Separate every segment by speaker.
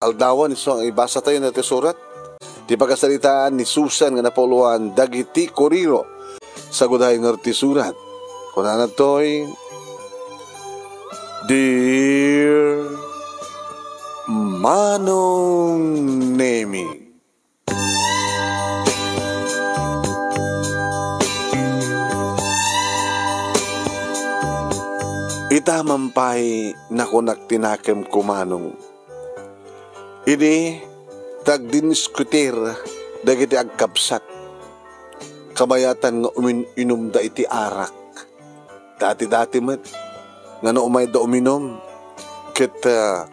Speaker 1: aldawan iso ang ibasa tayo na surat. Di pagkasalitaan ni Susan nga napuluan dagiti koriro sa gudahay nga surat. Kuna na to'y Dear Manong Nemi, itamampay na kunak tinakem kumanong. Ini tagdiniskutir dagiti agkapsat. Kamayatan nga uminom da iti arak. Dati-dati met nga no umay da uminom. Kita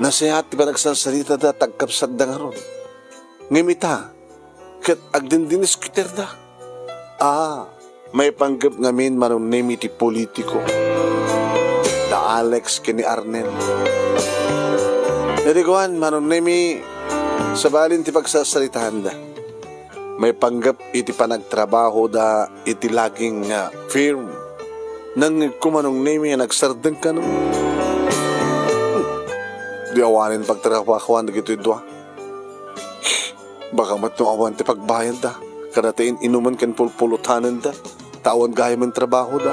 Speaker 1: nasihat ti panagsasalita da tagkapsat da nga ron. Ngimita ket agdindiniskiter da. May panggap ngamin manong nemi ti politiko. Da Alex kini Arnel. Jadi kuhan manong nemi sabalin ti pagsasalitahan da. May panggap iti panagtrabaho da iti laging firm. Nang kumanong nemi nagsardeng ka no. Di awanin pagtrabahoan da gito idwa. Baka matuawan ti pagbayad da. Kadatain inuman kan pulpulutanan da. Tawan gaya man trabaho da.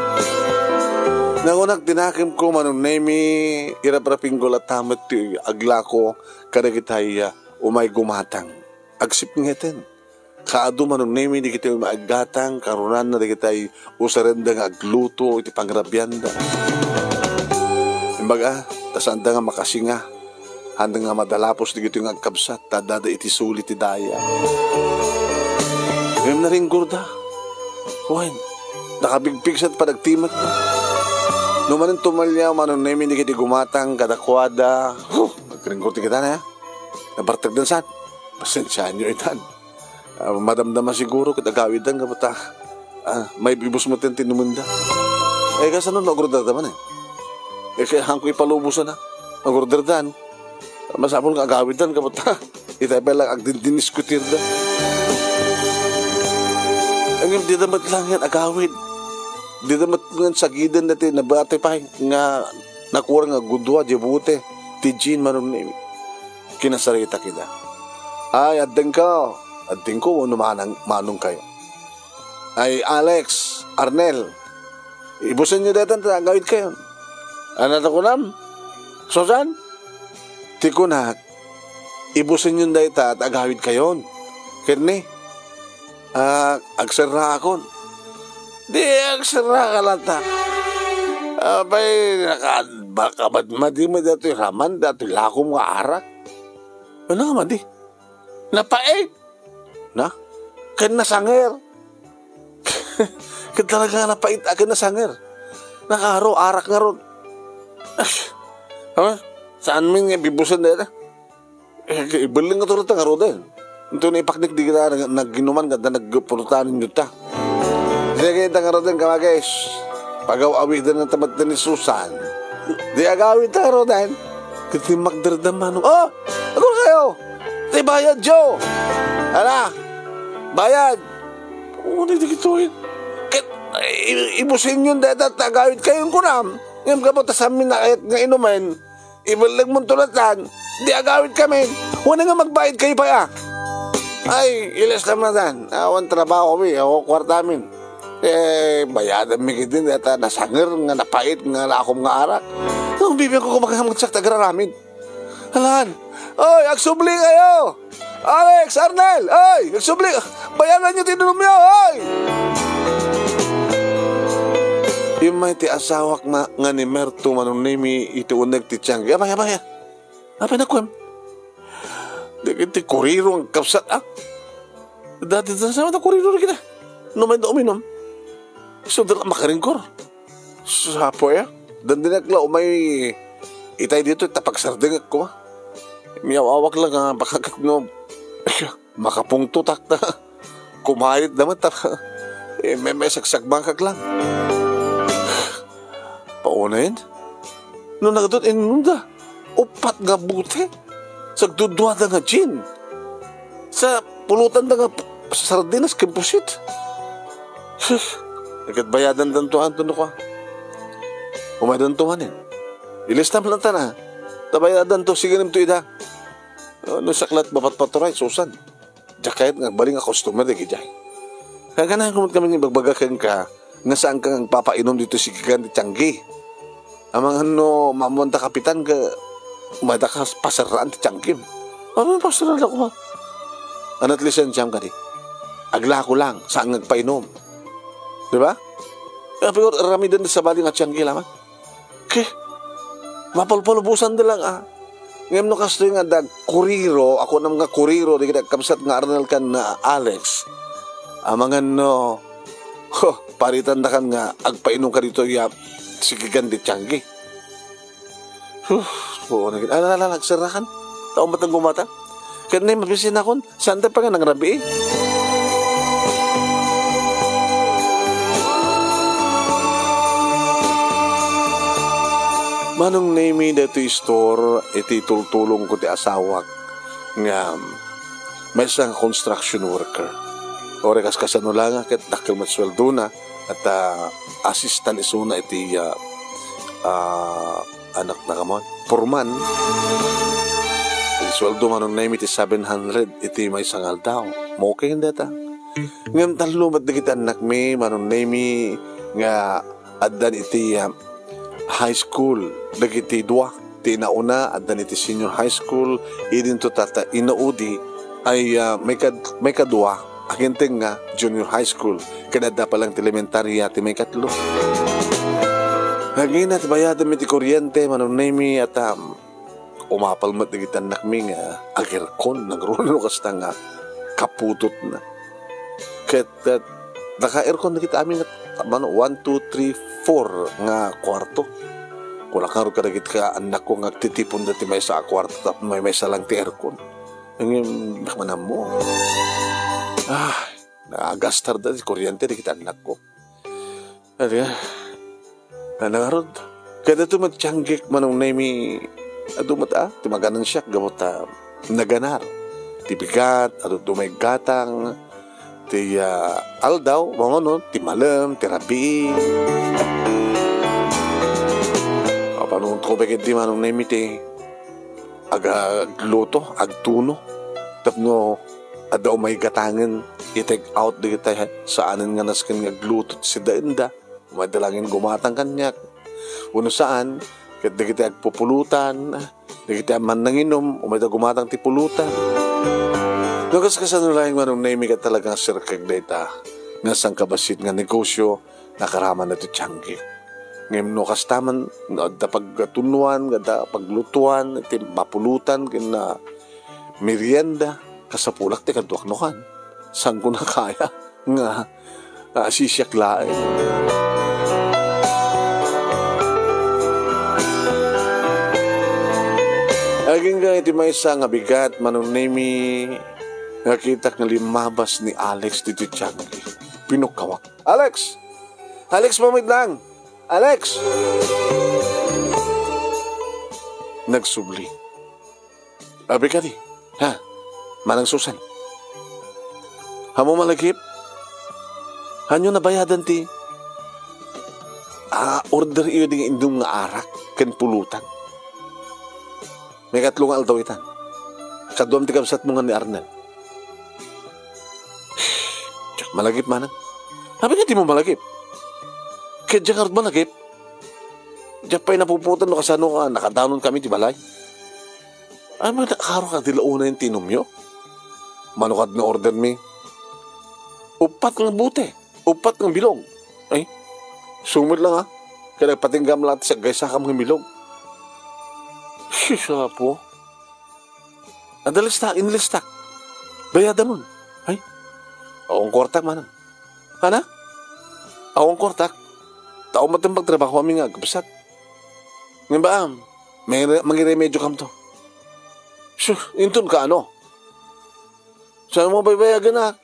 Speaker 1: Nangunak tinakim ko manong nemi irapraping gulatamat ti aglako kada kitay umay gumatang. Agsip ngeten. Kaado manong nemi di kitay umaaggatang karunan na di kitay usarenda nga agluto iti pangrabyan da. Imbaga, tasanda nga makasinga. Handa nga madalapos di kitay nga agkabsat. Tadada iti sulit ti daya. Ngayon na rin gurda. Huwain. Nakabigpig sa panagtimat na. Numanin tumalya, manong nemi hindi kiti gumatang, kadakwada. Nagkaringkurti kita na ya. Nabartag dan saan. Pasensyaan nyo itan. Madamdama siguro, kitagawidan ka bata. May bibus mo tinumunda. Kasi nun, nagurdardaman kaya hangko ipalubusan na. Nagurdardan. Masapol nga agawidan ka bata. Itay pa lang agdindiniskotir da. Ang di damat lang yan, agawid. Di damat nga sagidan natin, nabate pa nga nakuha nga gudwa, jibute, tijin manong nemi. Kinasarita kita. Ay, adding ko, manong kayo. Ay, Alex, Arnel, ibusin nyo datan, agawid kayo. Ano na kunam? Susan? Tikunak, ibusin nyo datan, agawid kayo. Kirni? Agsara akon. Di agsara ka lang ta. Abay, nakabad-madi mo dati raman, dati lakom nga arak. Ano nga madi? Napait. Na? Kan nasanger. Kan talaga napait akin nasanger. Nakaro, arak nga ron. Saan min nga bibusan dito? Ibaling nga tulad nga ron din. Ito na ipaknik di kita nag-ginuman kada nagpurutanin nyo ta. Sige kita nga roden kamagay. Pagaw-awid din ng tamat ni Susan. Di agawid ta roden. Kasi magdardaman. Oh! Ako kayo! Di bayad, Joe! Hala! Bayad! Ano di kituin? Ibusin yun dahil agawid kayong kunam. Ngayon ka po tasamin na kahit nga inuman. Ibalag mong tulatan. Di agawid kami. Wala nga magbayad kayo pa ya. Ay, ilas naman na dan. Awan trabaho kami. Ako kwarta amin. Bayadan mi kitin. Data nasanger nga napait nga lakom nga arak. Ang bibigyan ko kumakahamagsak tagararamin. Halaan. Oy, agsubli kayo. Alex, Arnel. Oy, agsubli. Bayaran nyo tinunum nyo. Oy. Yung may ti asawak nga ni Merto manong nemi iti unag ti tiyang. Yabay. Apay na kwem. Di koriro ang kapsat Dati sama na koriro na kita. Numay na uminom. So dala makaringkor. Sapo ya. Dandinakla umay itay dito tapagsarding ako. Miyawawak lang bakakak no. Makapungtutak na. Kumahit naman ta. May sagsagmangkak lang. Pauna yun. Nung nagadot inunda. Upat nga buti. Sagdudwa da nga gin. Sa pulutan da nga sardinas kimpusit. Nagkatbayadan dantuhan to ka. Umay dantuhan yun. Ilistam lang ta na. Tabayadan to, sige nim to ida. Ano saklat bapat paturay, susan. Diya kahit nga baling nga customer, di gijay. Kaya ganahan kumot kami ng bagbagakan ka, nga saan kang papainom dito si Gigan di Tianggi. Amang ano, mamunta kapitan ka, umada ka pasaraan di Tianggi. Ano yung pasaraan ako ha? Anat lisensiyam ka di. Agla ko lang, saan nagpainom. Diba? Pero rami din sa baling at Tianggi lamang. Okay. Mapalpalubusan din lang Ngayon no kasto nga dag kuriro, ako na mga kuriro, di kita kamsat nga Arnel kan na Alex. Amangan no, paritan na kan nga, agpainom ka dito ya, sigigan di Tianggi. Nagsarakan. Taong batang gumata. Kaya na yung mabisin akon, saan tayo pa nga nangrabi eh. Manong name dito store, iti tultulong ko ti asawak nga may isang construction worker. Ore kasano lang ket dakkel matsweldo na at assistant isuna iti anak na kamon. Purman. Iti sweldo manong name iti 700 iti may sangal daw. Mokay hindi ta. Ngam talo mat dikit anak mi manong name nga addan iti high school dagiti dua ti nauna at daniti senior high school idin to tata inaudi ay may kadua aginteng nga junior high school kanada pa lang ti elementary ti may katlo naging at bayad mi ti kuryente manong name at umapalmat dagiti anak mi nga agirkon nagruno kasta nga kaputot na ket naka-aircon na kita amin at 1, 2, 3, 4 nga kwarto. Kula karo kadagit ka anak ko nga titipon dati may sa kwarto tap may lang ti aircon. Ang nakmanan mo. Nagagastar dati kuryente di kita anak ko. Adi nangarod. Kada ito magtsanggik manong naimi adumata timaganan siya gamot naganar. Tibigat ado dumay gatang ti aldaw, mga no, ti malam, ti rabi. Paano ko bagay di manong naimiti, agluto, agtuno. Tapno, adaw may gatangan, i-take out di kita, saanin nga naskin nga agluto, si dainda, madalangin gumatang kanyak. Uno saan, kat di kita agpupulutan, di kita man nanginom, umada gumatang ti pulutan. Lukas kasano lang yung manong naimi ka talagang sirkag data nga sang kabasit nga negosyo nakaraman na ito Tianggi. Ngayon no kastaman da pagtunuan, da paglutuan, iti mapulutan, kina merienda, kasapulak ti kaduaknukan. Sang ko na kaya nga sisyaklain. Aging nga iti may isa nga bigat manong naimi nakita nga limabas ni Alex dito Tianggi. Pinukawak. Alex! Alex, pamit lang! Alex! Nagsubli. Abi ka di. Ha? Manang Susan. Hamo malagip? Hanyo nabayadan ti? Order iyo di indong nga arak ken pulutan. May katlong aldaw itan. Kaduam ti kapsat mo nga ni Arnel. Malagip manang. Sabi nga di mo malagip. Kaya dyan ka malagip. Diyan pa'y napuputan no kasano ka. Nakadawnon kami ti balay. Ay mga nakaro ka dilauna yung tinumyo. Manukad na order mi. Upat ng bute. Upat ng bilog. Ay, sumid lang ha. Kaya nagpatinggam lang sa gaysa ka mga bilog. Sisa po. Adalista, inlista. Bayadan nun. Ay, akong kortak manang. Hana? Akong kortak. Tao matang pagtrabaho kami nga, kapasat. Ngayon ba, may mangiremedyo kam to. Intun ka ano? Saan mo baybayagan na?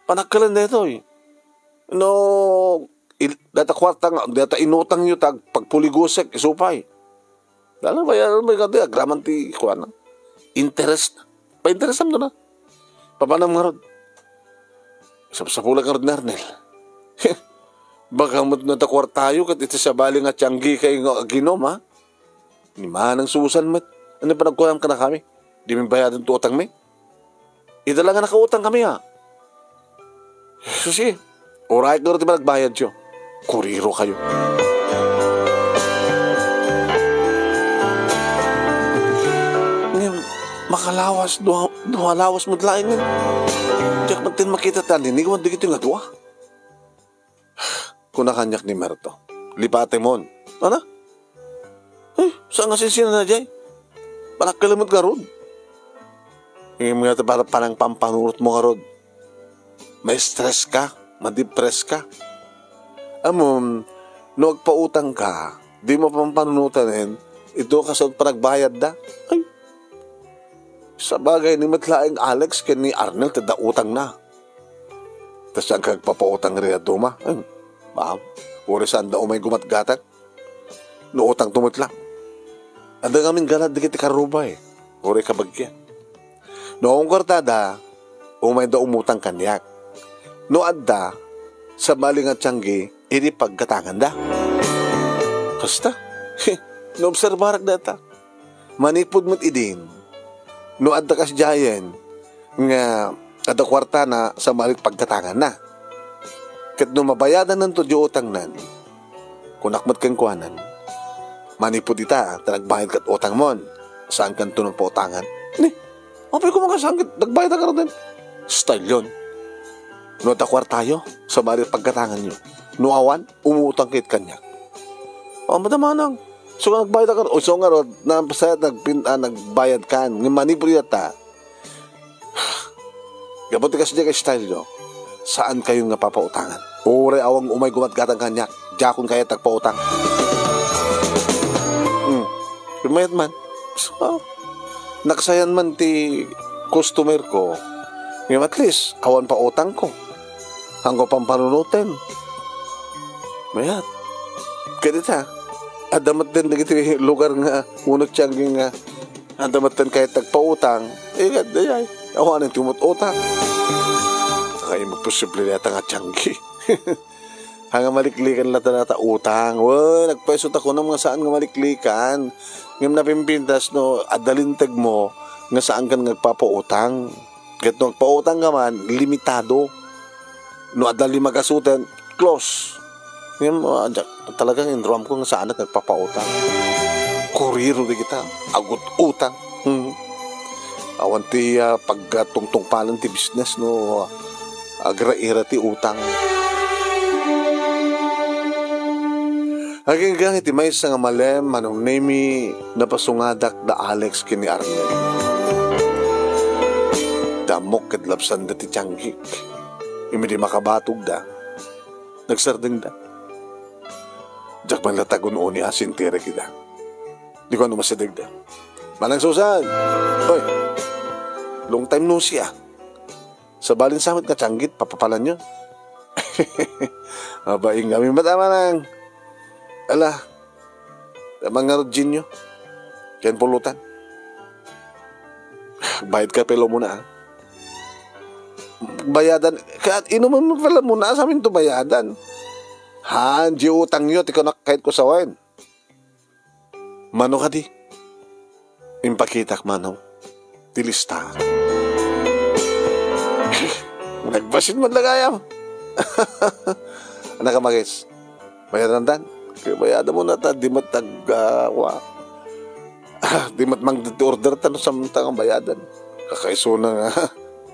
Speaker 1: Panakalan na ito eh. No, data kwarta nga, data inutang nyo tag pagpuligusek, isupay. Lalo bayaran mo yung kati, agraman ti kuha na. Interest na. Pa-interest na na. Papanam nga rod. Sa pula ka rin, Arnel. Baka mo natakwar tayo kat ito sa bali nga Tianggi kayo nga ginom, ha? Ni manang Susan mat. Ano pa nagkuham ka na kami? Di may bayadan to utang mi. Ida lang nga nakautang kami ha. Susi, oray ko rin ba nagbayad siyo? Kuriro kayo. Ngayon, makalawas, duhalawas mo dlaing nga. Diyak magtin makita tali, ni gawan digit yung adwa. Kung nakanyak ni Merto, lipate mo. Ano? Saan nga sinsina na dyan? Panakalimot ka rod. Ngayon mga para parang pampanurot mo ka rod. May stress ka, ma-depress ka. Amom, no agpautang ka, di mo pampanunutan ito kasod panagbayad da. Ay, sa bagay ni matlaing Alex ken ni Arnel tada utang na. Tas ang kagpapautang rin at duma. Ay, maam, uri saan da umay gumatgatag. No utang tumutla. Anda ngamin ganad di kiti karubay. Uri kabagyan. Noong kortada, umay da umutang kanyak. No adda, sa maling at tiyanggi, ini pagkatangan da. Kasta, no obserbarak data. Manipod mo't idin. No adda kas jayen, nga ada kwarta na sa maling pagkatangan na. Kat no mabayadan ng tudyo utang nan, kunakmat kang kuhanan, manipod ita, tanagbayad kat utang mon, saan kanto ng pautangan? Ni, apay ko mga sangkit, nagbayad ka rin. Style yun. No takwar tayo sa maling pagkatangan nyo. No awan, umutang kit kanya. Madamanang. So nga nagbayad ka rin. O so nga rin, nagbayad ka. Ng manipod ita, gabuti kasi dyan kay style nyo. Saan kayo nga papautangan? Ure awang umay gumatgatang kanyak. Jakon kaya tagpautang. Lumayat man. So, naksayan man ti customer ko. Ngayon at least, awan pa utang ko. Hanggang pampanunutin. Mayat. Kaya ta, adamat din na iti lugar nga, unag tiyanggi nga, adamat din kaya tagpautang. Gad, dayay. Awan ang tumututang. Kaya magposible yata nga tiyanggi. Hanggang maliklikan lata nata utang. Nagpaisot ako ng mga saan nga maliklikan. Ngayon napimpintas, no, adalintag mo, nga saan ka nagpapautang. Kahit nung nagpautang ka man, limitado. No, adali magasutan, close. Ngayon mo, talagang indram ko nga saan at nagpapautang. Kuriro di kita, agot utang. Awan ti pagtungtong palan ti business, no, agra-ira ti utang. Haging gang iti may isang malem, manong nemi, napasungadak da Alex kini Arnel. Damok kadlapsan da ti tiyangkik. Imidi makabatog da. Nagsarding da. Diyak man latagon ni asin tira kita. Di ko ano masadig da. Manang Susan! Hoy! Long time no siya. Sa balin samit ka tiyangkit, papapalan nyo. Mabaing kami matama nang. Ala, mga rodjin nyo. Yan pulutan. Bayad ka pelo muna ha. Bayadan, kaya inuman mo pala muna sa amin ito bayadan. Di utang nyo, tiko na kahit ko sawain. Mano ka di? Impakitak mano. Tilista. Nagbasin mo lagayam. Anak ka magis. Bayadan dan. Kaya bayadan mo na ta, di matagawa. Di matmang order ta no samtang bayadan. Kakaiso na nga.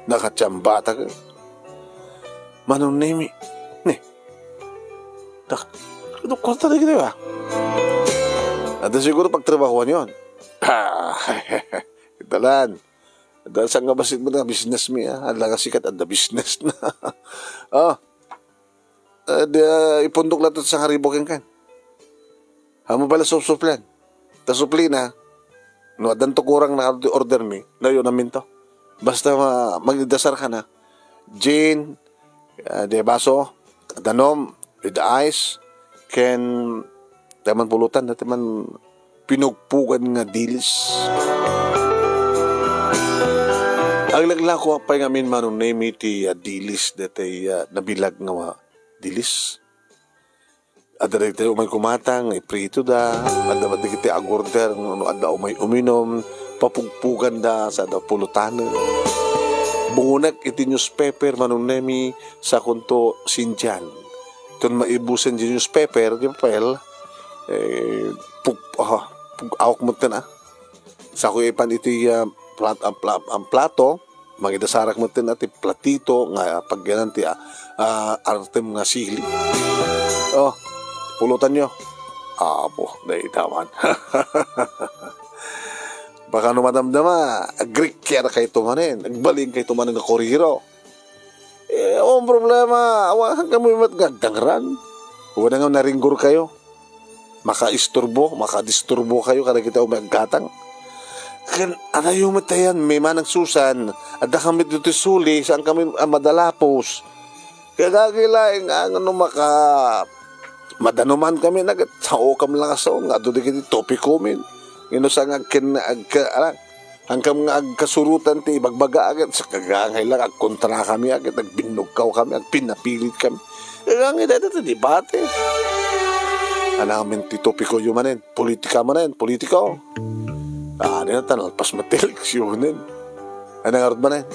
Speaker 1: Nakachambata ka. Manong nemi. Ne. Kwarta na kita ba? Ada siguro pagtrabahuan yun. Italan. Dahil saan nga basit mo na business mo ya? Ala nga sikat at the business na. Ipundok lang ito sa haribokin kan. Hamo pala suplan. Ta supli na. No, adan to kurang na order mi. Layo namin to. Basta magdasar ka na. Gin, de baso, danom, with ice, ken taman pulutan, na taman pinugpugan nga dilis. Ang lagla ko pa ngamin manong name iti dilis datay nabilag nga dilis. Ada dito umay kumatang, iprito da, ada ba dito agorder, ada umay uminom, papugpugan da sa da pulutanan. Bungunak iti newspaper manunemi sa kunto sinjan. Itong maibusan di newspaper, di papel, awak mo na. Sa ko ipan iti ang plato, magidasarak mo tin ati platito nga pag ganan ti artem nga sili. Oh, pulutan nyo. Apo, daitawan. Baka numadamdama, agrik kaya na kayo tumanin. Nagbaling kayo tumanin na koriro. Ang problema, hanggang mo yung matgagdangran. Huwag na nga naringgor kayo. Makadisturbo kayo kada kita umaggatang. Kan ano yung matayan, may manang susan. At kami dito suli, saan kami madalapos. Kaya gagilaing ang madanuman kami nagat sao kam lang aso nga do digiti topic komin ino sa nga hangkam nga agkasurutan ti bagbaga agad sa kagangay lang kontra kami agad nagbinugkaw kami pinapilit kami ang ida dito debate anamin ti topiko yu manen politika manen politiko na tanalpas mateleksyonen anang arot manen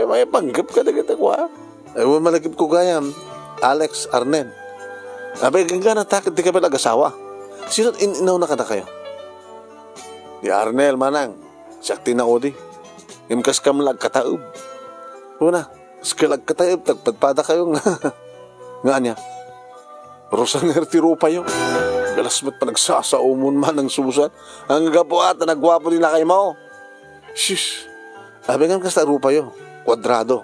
Speaker 1: may panggap ka na kita kwa ewan malagip ko gayam Alex Arnen. Abay, ganda takit di ka ba nag-asawa? Sino inaw na ka na kayo? Di Arnel manang, sakti na odi. Imkas kam lagkataob. Una, skalag kataob, tagpadpada kayo nga niya. Rosanger tiro pa yun. Galas mo't pa nagsasaumon man ng susan. Ang gapo at nagwapo nila kayo mo. Shish, abay nga kasta rupa yun. Kwadrado.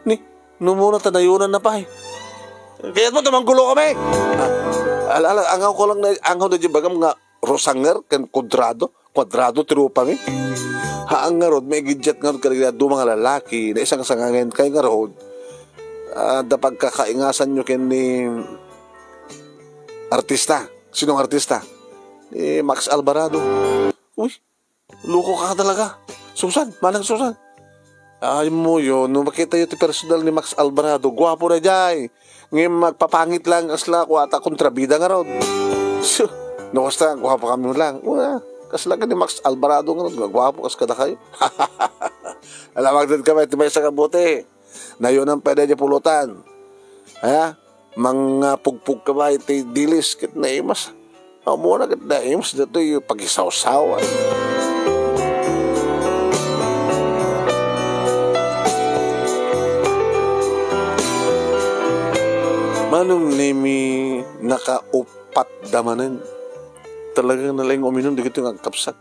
Speaker 1: Ni, numuna tanayunan na pa eh. Kaya mo tamang gulo kami. Angaw ko lang na angaw na di bagam nga rosanger kan kwadrado tirupa mi. Haang nga rod may gidjat nga rod kanila do mga lalaki na isang sangangen kay nga rod. Dapag kakaingasan nyo ken ni artista. Sinong artista? Ni Max Alvarado. Uy, luko ka talaga. Susan, manang Susan. Ay mo yun, nung makita yun ti personal ni Max Alvarado, gwapo na jay. Ngayon magpapangit lang asla ko ata kontrabida nga ron. So, nakasta, gwapo kami lang. Kasla ka ni Max Alvarado nga ron, gwapo kas kada kayo. Alamag din kami, timay sa kabuti. Na yun ang pwede niya pulutan. Mga pugpug ka ba, iti dilis, kit na imas. Muna kit na imas, dito yung pag-isaw-sawan. Manong nemi nakaupat damanan. Talagang nalang uminom di kito nga kapsat.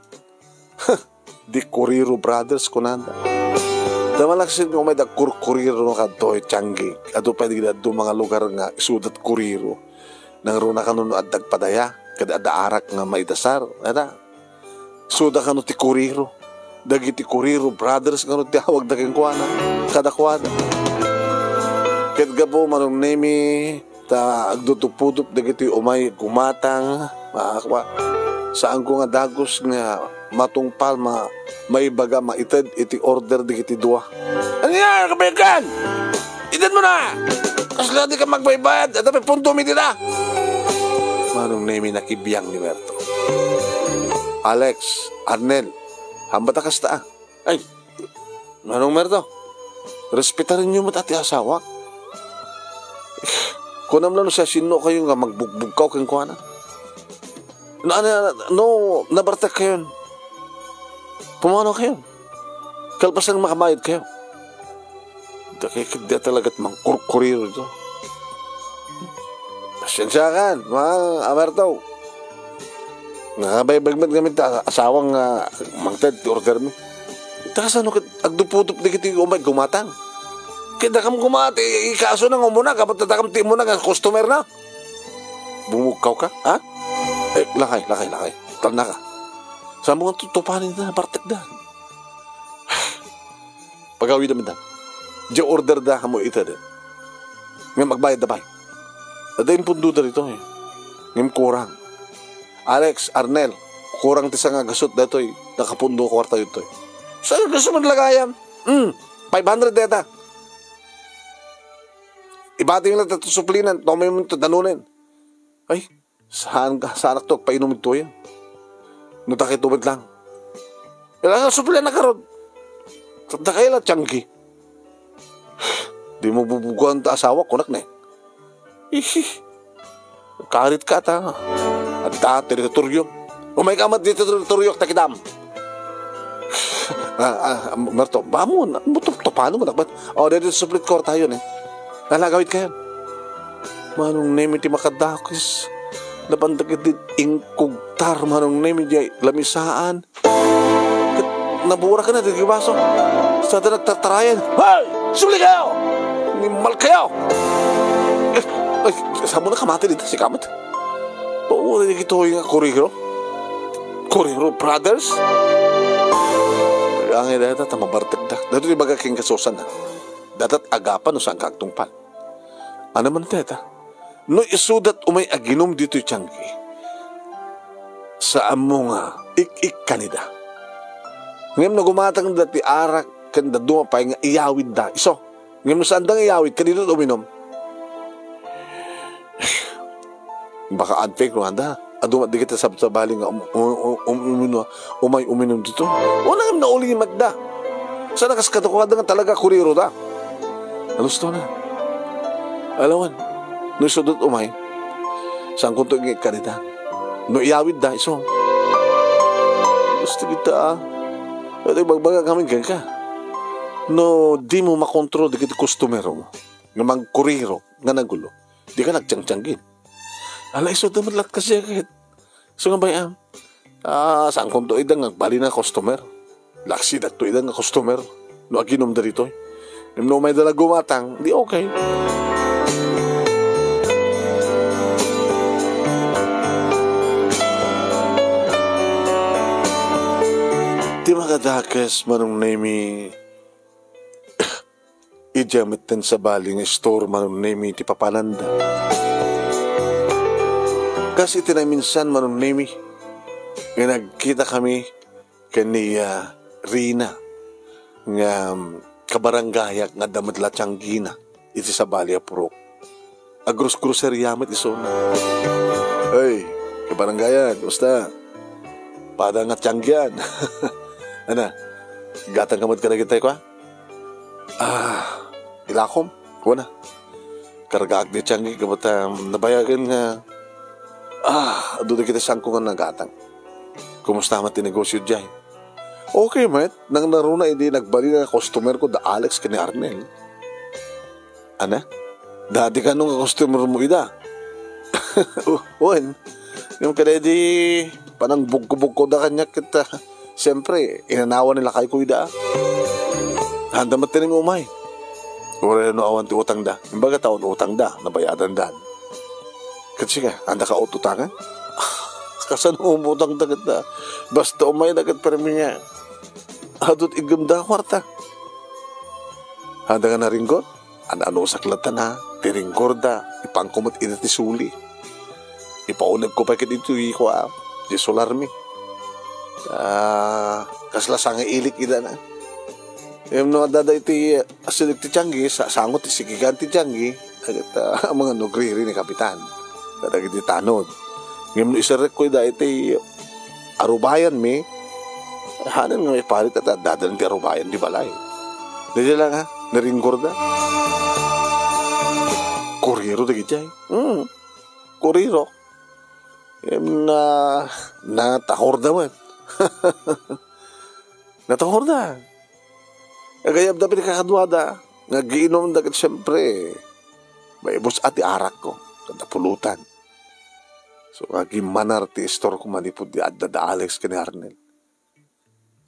Speaker 1: Di Corriro Brothers kunanda. Damalaksin kung may da Corriro no kadoy Changi. Ado pa di do mga lugar nga isudat Corriro. Nang runa ka nun at dagpadaya. Kada ada arak nga maidasar. Ada. Suda ka no ti Corriro. Dagiti Corriro Brothers nga no ti hawag dagang kuwana. Kada kuwana. Ket gabo manong nemi ta agdutupudup dagiti umay gumatang saan ko nga dagos nga matungpal maibaga maited iti order dagiti dua. Ano yan kabayagan? Ited mo na! Kasla di ka magbaybayad at may punto mi dila. Manong nemi nakibiyang ni Merto. Alex, Arnel, hambata kasta. Ay, manong Merto, respetarin niyo mo ati asawa. Kunam lang siya sino kayo nga magbugbugkaw kang kuha na. Nabartak kayo. Pumano kayo. Kalpasan makamayad kayo. Dakikid talaga't mangkurkuriro ito. Pasensyakan, mga amertaw. Nakabaybagmat gamit asawang mangtad, order mo. Takasano agduputup na kita umay gumatang. Kita kam kumati, ikaso nang umuna, kapag tatakam ti mo na, customer na. Bumugkaw ka, ha? Lakay. Talna ka. Saan mo nga tutupanin na, partek da. Pag-awi namin da. Di order da, mo ita din. Ngayon magbayad da ba? Adayin pundo da rito eh. Ngayon kurang. Alex, Arnel, kurang ti sa nga gasot da ito eh. Nakapundo kwarta ito eh. Saan gusto mo nalagayan? 500 deta. Ibati yung lang suplinan, tomay mo ito danunin. Ay, saan to? Painom ito yan. Nutakit tubig lang. Kailangan supli na karod. Tanda kayo lang, tiyanggi. Di mo bubuguan ta asawa ko, nak na eh. Ihi. Karit ka ta. At ta, teritoryo. Umay ka mat dito teritoryo, takidam. Marto, bamon. Paano mo nakbat? Dito suplit ko tayo eh. Nalagawit kayo. Manong nemi ti makadakis. Napantagit din ingkugtar. Manong nemi di lamisaan. Nabura ka na, di baso. Sa ito nagtatarayan. Hey! Suplit kayo! Nimal kayo! Ay, saan mo na kamati dito si Kamat? Oo, ito yung Koriro. Koriro Brothers? Ang ida ita mabartag da. Dato di baga king kasusan na. Datat agapan no saan kagtungpal. Ano man teta? No isudat umay aginom dito tiyanggi. Sa amo nga ik kanida. Ngem na gumatang dati arak kanda dumapay nga iyawid da. Iso, ngem no saan dang iyawid kanino uminom? Baka adfake no anda. Adumat di kita sa bali nga umay uminom dito. O nang nauli yung magda. Sana kaskatakuha nga talaga kuriro da. Alusto na. Alawan. No isudot umay. Saan kunto yung kanita. No iyawid da iso. Gusto kita ito bagbaga kami ka. No di mo makontrol di kita kustumero mo. Nga magkuriro nga nagulo. Di ka nagtiyang-tiyangin. Ala, iso naman lahat kasi agad. So nga bayam, saan kong to idang nagbali na customer? Laksi dat to idang na customer. No, aginom da rito. No, may dala gumatang, di okay. Di makadakas manong nemi ijamit din sa baling store manong nemi ti papananda. Kasi tinaminsan manong nemi, nga nagkita kami kaniya Rina, nga kabaranggayak nga damat latyang iti sa Balya Purok. Agros-grocer yamat iso na. Hey, kabaranggayan, basta, pada nga tiyangyan. Ana, gatang kamad ka na kita ko ha? Ilakom, kuha na. Kargaak ni tiyanggi, kabata nabayagan nga, doon kita siyang kung nagatang. Kumusta man tinegosyo dyan? Okay, mate. Nang naruna, hindi nagbali na customer ko, da Alex ka ni Arnel. Ana? Dati ka nung customer mo ida. Uwan. Yung kada di, panang bugko ko da kanya kita. Siyempre, inanawan nila kay ko ida. Handa matinig umay. Wala no awan ti utang da. Imbaga taon utang da, nabayadan da. Kasi ka, handa ka ututangan? Kasan umutang dagat na. Basta umay dagat permi niya. Adot igam da kwarta. Handa ka na ringgor? Ano saklatan na. Tiringgor da. Ipangkumot ina ti suli. Ipaunag ko pa kit ito ko di solar mi. Kasla sanga ilik ida na. Yung no dada iti asilig ti tiyanggi. Sangot ti sigigan ti tiyanggi. Agad mga nogriri ni kapitan. Kadagit di tanod. Ngayon isarek ko da iti arubayan mi. Hanan nga may palit at dadalang ti arubayan di balay. Dito lang ha, naringgor da. Kuriro da gitay. Kuriro. Natahor da man. Natahor da. Agayab da pinakakadwa da. Nagiinom da kat siyempre. May bus ati arak ko. Kada pulutan. So, manar ti store ko manipod di adda da Alex ka ni Arnel.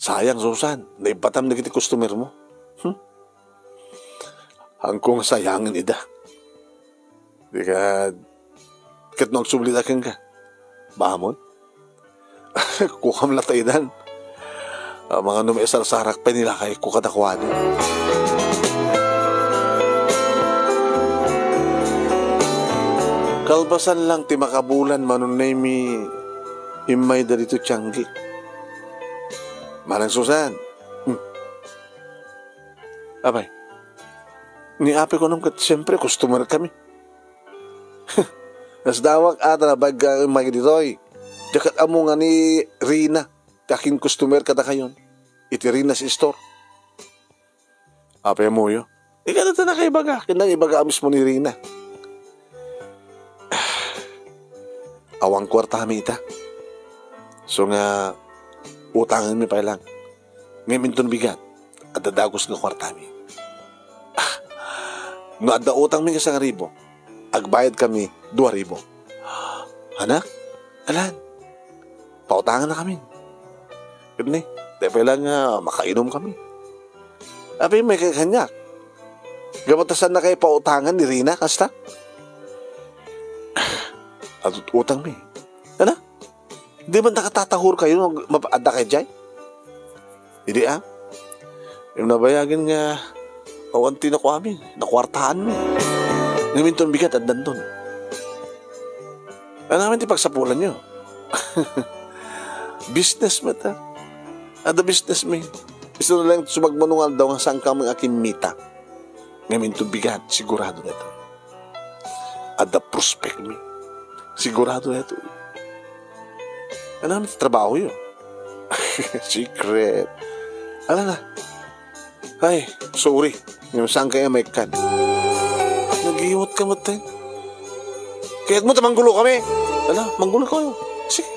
Speaker 1: Sayang, Susan. Naibatam na kiti customer mo. Hangkong sayangin ida. Di ka, kat nang sublitakin ka. Bahamon? Kukam lataydan. Mga numisar sarak pa nila kay kukadakwado. Kalbasan lang ti makabulan manunay himay darito tiyanggi. Manang Susan. Abay. Ni ape ko nung kat siyempre customer kami. Nas dawak ata baga magditoy. Jakat amo nga ni Rina. Takin customer kada kayon. iti Rina si store. Apay mo yun. Ika na kaibaga. Kinang ibaga amis mo ni Rina. Awang kwarta kami ita. So nga, utangan mi pa lang. Ngayon ton bigat. At dadagos nga kwarta mi. No adda utang mi nga 1,000. Agbayad kami 2,000. Anak, alan. Pautangan na kami. Ganun Depay lang makainom kami. Abi may kakanyak. Gamatasan na kayo pautangan ni Rina, kasta? At utang mi. Ano? Di ba nakatatahur kayo mapaada kay Jai? Hindi Yung nabayagan nga awanti na ko amin. Nakwartahan mi. Ngayon ton bigat at danton. Ano namin tipagsapulan nyo? Business mata. Ada business mi. Gusto na lang sumagmanungal daw nga saan kaming aking mita. Ngayon ton bigat. Sigurado na ito. Ada prospect mi. Sigurado na ito. Ano namin trabaho yun? Secret. Ano na? Ay, sorry. Yung saan kaya may kan. Nag-iwat ka matay. Kaya't mo manggulo kami. Ala, manggulo kayo. Sige.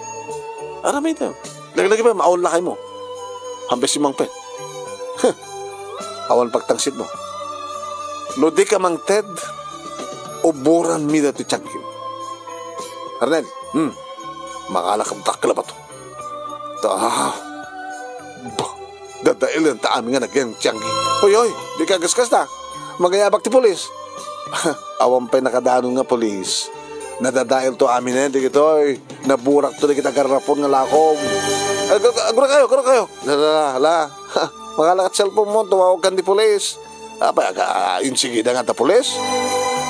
Speaker 1: Aramay tayo. Lagi-lagi ba, maawal na kayo mo. Hambes si Mang Ted. Awan pagtangsit mo. No di ka Mang Ted, uburan mi dati tiyangkin. Arnel, makalakabdakla ba to? Dadailan ta amin nga nagyang tiyangkin. Hoy, di ka gaskas na. Magayabak ti polis. Awan pa'y nakadanon nga polis. Nadadail to amin di kitoy. Naburak to di kita garapon nga lakom. Agura kayo. Hala. Makalakat cellphone mo, tumawag kan di polis. Insigida nga ta polis.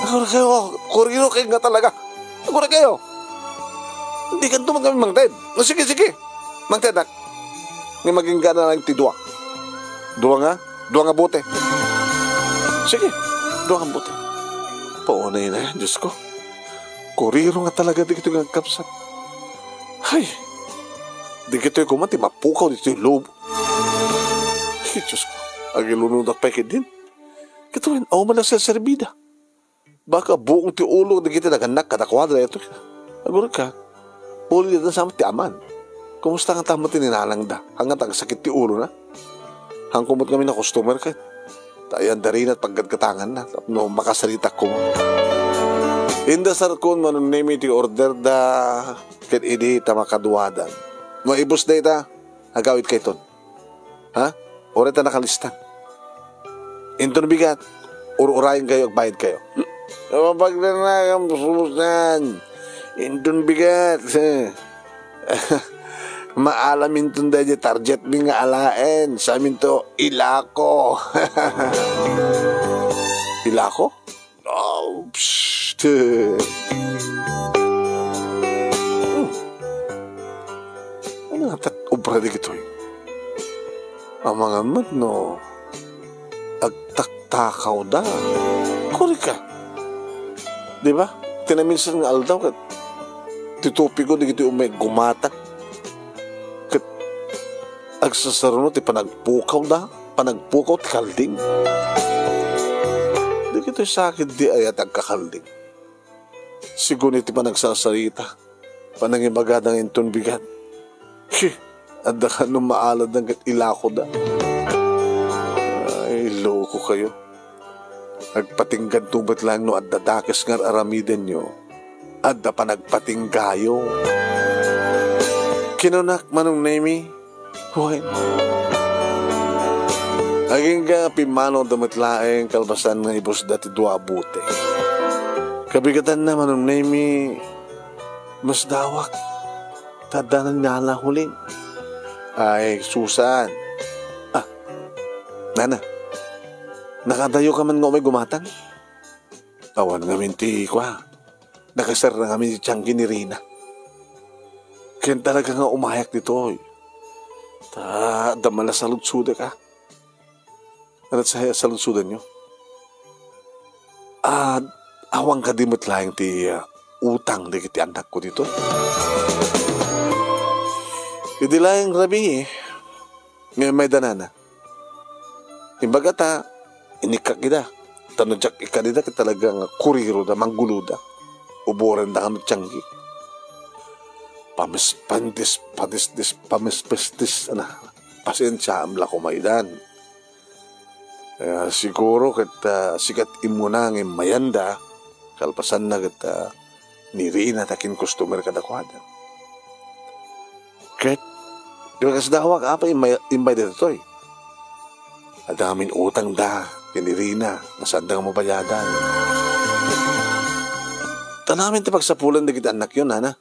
Speaker 1: Agura kayo, kuriro kayo nga talaga. Agura kayo. Hindi ka tumag kami, Mang Ted. Sige. Mang Ted, may maging gana lang ti dua. Dua nga bote. Sige, dua nga bote. Paunay na yan, Diyos ko. Kuriro nga talaga di kito nga kapsat. Ay, di kito yung kumati, mapukaw dito yung lobo. Ay, Diyos ko. Agilunod pa ikit din. Kito rin, malang sa serbida. Baka buong ti ulo, di kito naganak, katakwadra ito. Agura ka, uli na sa ti aman. Kumusta nga tama tininalang da? Hanggang tagasakit ti ulo na. Hang kumot kami na customer ka. Tayan da rin at paggadkatangan na. No, makasarita ko. Indasar kun manunimi ti order da ket idi tamakaduwadan. Maibos da ita, agawit kay ton. Ha? Oreta nakalista. Inton bigat, urayin kayo, agbayad kayo. Pag na ang sumusan. Inton bigat. Maalamin tun dahil target mi nga alaen. Sa amin to, ilako. Ilako? Oh, psst. Ano nga obra di kito eh? Ang mga mat no, agtaktakaw da. Kuri ka. Diba? Tinaminsan nga aldaw kat titupi ko di kito umay gumatak. Kat agsasaro ti panagpukaw da. Panagpukaw ti kalding. Di kito sakit di ayat agkakalding. Sigun iti panagsasarita. Panangimagadang inton bigat. Adda ka nung maalad ng ilako da. Ay, loko kayo. Nagpatinggan tubat lang no adda dakes nga aramiden nyo. Adda pa nagpatinggayo. Kinunak manong nemi. Huwag. Aging ka pimano damatlaeng kalbasan nga ibos dati dua bute. Kabigatan na manong nemi. Mas dawak. Tadanan nga lang huling. Ay, Susan. Nana. Nakadayo ka man nga umay gumatang? Awan nga minti ko ha. Nakasar na kami si Tiangkin ni Rina. Kaya talaga nga umayak dito. Damala sa lutsuda ka. Ano sa lutsudan nyo? Awang kadimot lang ti utang na kiti anak ko dito. Hindi lang rabi Ngayon may danana. Imbaga ta, inikak ida. Tanodyak ikanida ka talagang kuriro da, mangguluda. Uburan da kami tiyanggi. Pamispandis, pamispestis, pasensya amla kumaidan. Siguro kita sikat imuna ng mayanda, kalpasan na kita niriin na takin customer kada kwada. Ket, di ba kasi dawag apa imay dito to'y? Adamin utang da, kinirina, nasandang mo bayadan. Tanamin ti pagsapulan na kita anak yun, nana.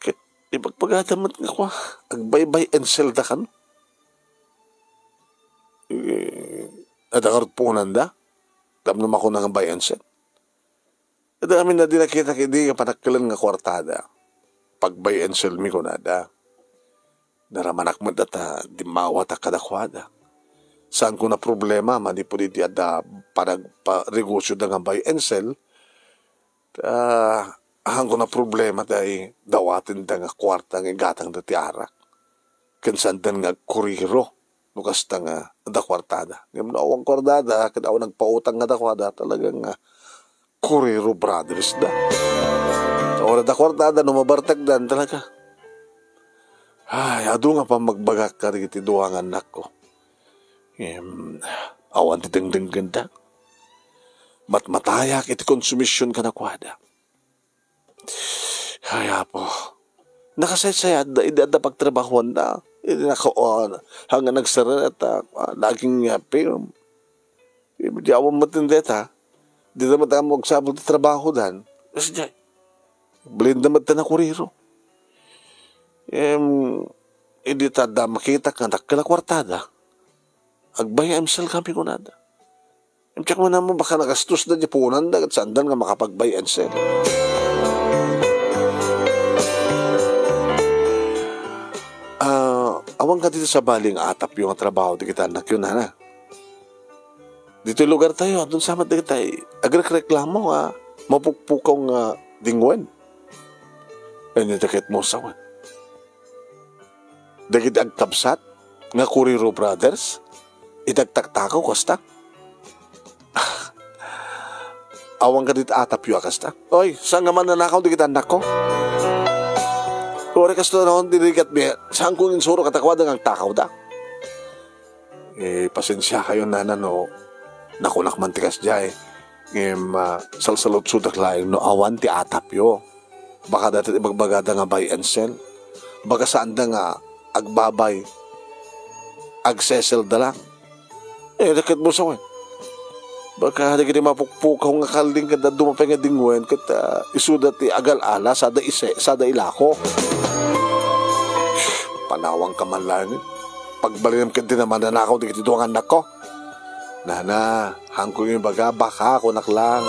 Speaker 1: Ket, ipagpagadamat nga kwa, agbay-bay and sell da kan. At ang arpunan da, tamnum ako nga buy and sell. At amin na din nakita kidi nga panakalan nga kwartada. Pag buy and sell mi ko na da. Naramanak mo data, di mawata kadakwada. Saan ko na problema, mani po di ada negosyo da nga buy and sell, hang ko na problema dahil dawatin da nga kwarta nga gatang da tiarak. Kansan dan nga kuriro, nukas da nga da kwartada. Ngayon na awang kwartada, kada ako nagpautang nga da kwartada, talagang kuriro brothers da. Sa oras da kwartada, numabartag dan talaga. Ay, ado nga pa magbagak ka rin iti duwang anak ko. Awan ti dengdeng ganda. Matmatayak iti konsumisyon ka na kwada. Kaya po, nakasaysayad na idada pagtrabahuan na. Nakaon, hanggang nagsarat laging film. Di awan matindet ha. Di naman tayo magsabot ti trabaho dan. Kasi dyan, balin naman tayo na kuriro. Hindi tada makita ka nakala kwartada. Agbaya emsel kami ko nada. Tsak mo naman baka nagastos na dipunan da at sandan nga makapagbay emsel. Awang ka dito sa baling atap yung trabaho di kita anak yun na. Dito lugar tayo, doon sa mat di kita agreklamo mapukpukaw nga dingwen. Ano dakit mo sawan? Dagit agkabsat nga Kuriro Brothers idagtaktakaw kasta. Awang ka dito atap yu kasta. Oy, saan nga man nanakaw di kita anak ko? Kore kasto na hon dirigat biya, saan kong insuro katakwada ng takaw da? Pasensya kayo nana no, nakunak mantikas dya salsalot sudak laing no awan ti atap yu. Baka dati ibagbagada nga buy and sell. Baka saan da nga agbabay agsesel da lang. Dakit mo sa wen. Baka di kini mapukpukaw nga kalding kada dumapay nga dingwen kat isuda ti agal-ala sada ilako. Panawang ka man lang. Pagbalinam ka din naman nanakaw di kiti duwang anak ko. Nana, hangkong yung baga baka kunak lang.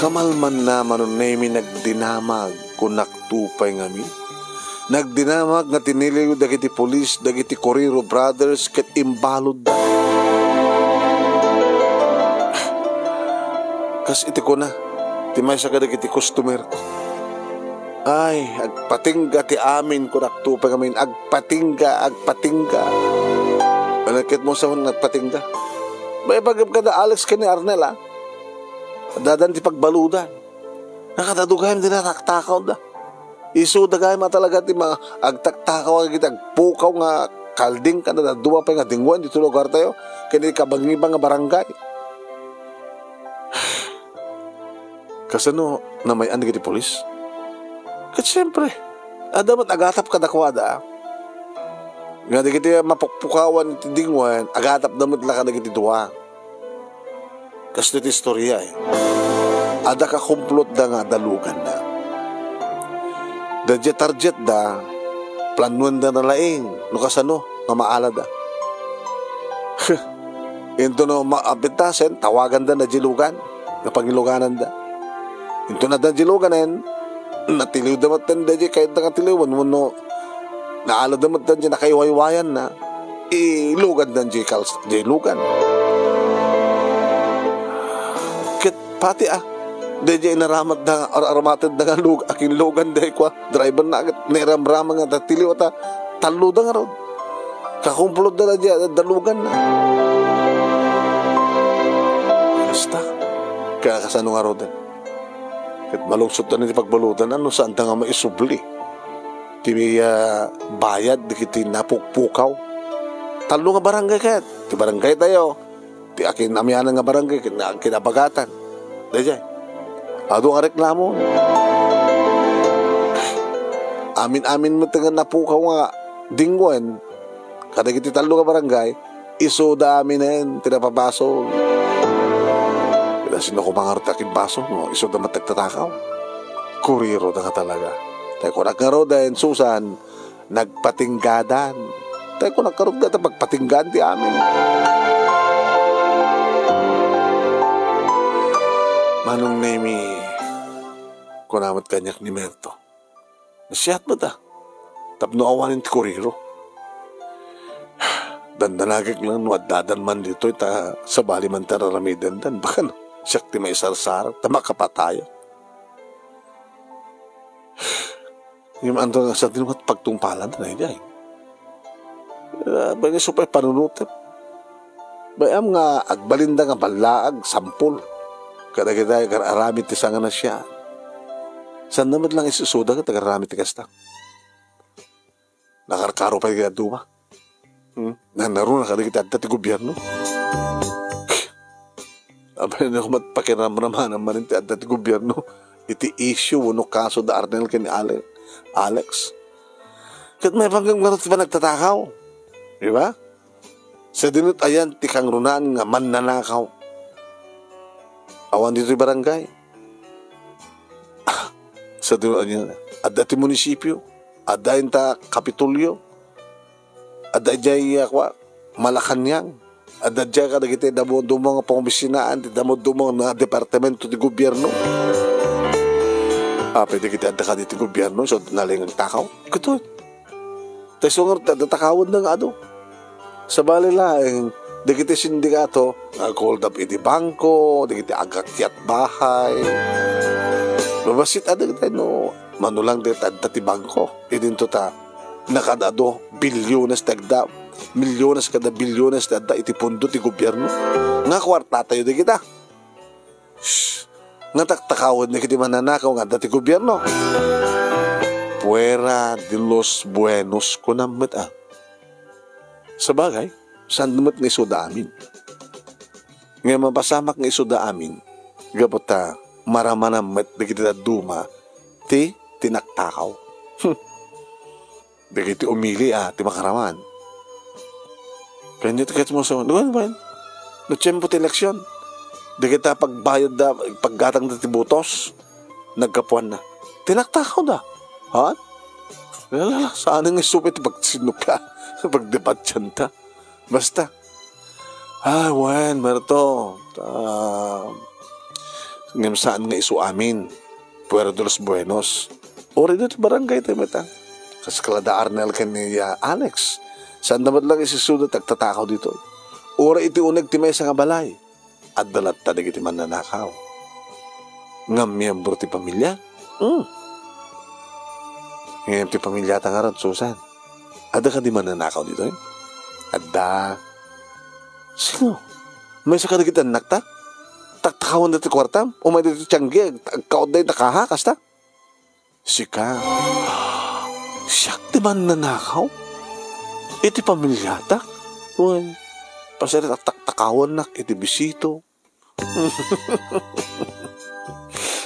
Speaker 1: Kamalman na manunemi nagdinamag kung naktupay ngami. Nagdinamag nga tiniliw dagiti polis, dagiti Kuriro Brothers ket imbalod da. Kas iti ko na, timay sa kadagiti customer ko. Ay, agpatingga ti amin kung naktupay ngami. Agpatingga. Manakit mo sa nagpatingga. May bagam ka na Alex ka ni Arnel dadan ti pagbaludan. Nakatadugayam din na naktakaw da. Isu dagay matalaga ti mga agtaktakaw kita agpukaw nga kalding ka na duwa pa nga dingwan dito lugar tayo. Kaya kabangibang nga barangay. Kasano na may andi ti polis? Kat siyempre, dapat agatap ka dakwada. Nga di kiti mapukpukawan ti dingwan, agatap damat lang ka na kiti duwa. Kasi iti istorya ada ka kumplot da nga dalugan na. Da target da, planuan da na laing, no kasano, nga maala da. Into no maapitasen, tawagan da na jilugan, na pangiluganan da. Into na da jiluganen, natiliw da matan da kahit da katiliwan mo no, naala da matan da nakaiwaywayan na, ilugan da jilugan. Pati DJ naramat na aramatid na nga aking lugan dahi ko driver na agad niramrama nga tatiliw at talo da nga ron kakumplot na dyan dalugan na basta kaya kasano nga ron din kat malungsot na niti pagbalutan ano saan ta nga maisubli ti bayad di kiti napukpukaw talo nga barangay kat ti barangay tayo ti akin amyanan nga barangay kinabagatan DJ ado nga reklamo. Amin-amin mo nga napukaw nga dingwan. Kada kiti talo ka barangay, isoda amin na yun, tinapabaso. Kaya sino ko mga rotakin baso, no? Isoda matagtatakaw. Kuriro na nga talaga. Tayo ko nagkaroon Susan, nagpatinggadan. Tayo ko nagkaroon na pagpatinggan di amin. Manong nemi kunamat kanyak ni Merto. Nasiyat mo ta. Tapno awanin ti kuriro. Dandanagig lang no at dadan man dito ita sa bali man tararamidan dan. Baka no, siyak ti may sarsar, tama kapatayo. Yung ando nga sa tinumat pagtungpalan na hindi ay. Bagay supay panunutip. Bayam nga agbalinda nga balaag, sampul. Kada kita kararamit ti sanga na siya. San naman lang isusuda ka tagaramit ti kasta. Nakarkaro pa kita duma. Nanaro na kada kita ti gobyerno. Abay na ako matpakiramraman naman ti adda ti gobyerno. Iti issue no kaso da Arnel ken Alex. Kat may panggang marot pa nagtatakaw. Diba? Sa dinut ayan ti kang runan nga mannanakaw. Awan dito yung barangay. Sa adda ti munisipyo, adda yung ta kapitulyo, adda dyan Malacanang, adda dyan kada kita damo dumong pangumisinaan, damo dumong na departamento ti gobyerno. Pwede kita adda ka dito gobyerno, so naling ang takaw. Ito. Tayo nga tatakawad ng sa bali lang, di kita sindikato, hold up iti bangko, di kita agakyat bahay. Babasit ada kita manulang di ti bangko. Idinto ta, nakadado, bilyones tagda, milyones kada bilyones tagda iti pundo ti gobyerno. Nga kwarta tayo di kita. Shhh, nga taktakawad na kita mananakaw nga dati gobyerno. Puera de los buenos ko namat Sa bagay, saan naman nga isuda amin? Nga mapasamak nga isuda amin, gabot maramanamat na kita duma, ti tinaktakaw. Di kita umili ti makaraman. Kaya nito kahit mo sa doon ba yun? No-tiyempo ti eleksyon. Di kita pagbayad paggatang na ti butos, nagkapuan na. Tinaktakaw da. Ha? Lala, saan nga isupit pagsinok ka? Pagdebatyan ta. Basta. Marto. Ngam saan nga isu amin. Puerto de los Buenos. Ori dito barangay tayo mata. Kaskalada Arnel kaniya Alex. Saan naman lang isisudo tagtatakaw dito. Ori iti unag timay sa nga balay. At dalat tadig iti mananakaw. Ngam miyembro ti pamilya. Ngam ti pamilya tangaran, Susan. Ada ka di mananakaw dito eh? Ada. Sino? May sa kadagitan nakta? Taktakawan dito kwartam? O may dito tiyanggi? Kaot na yung takaha, kasta? Sika. Siyak di mananakaw? Iti pamilyata? Uy, pasarit at taktakawan nak, iti bisito.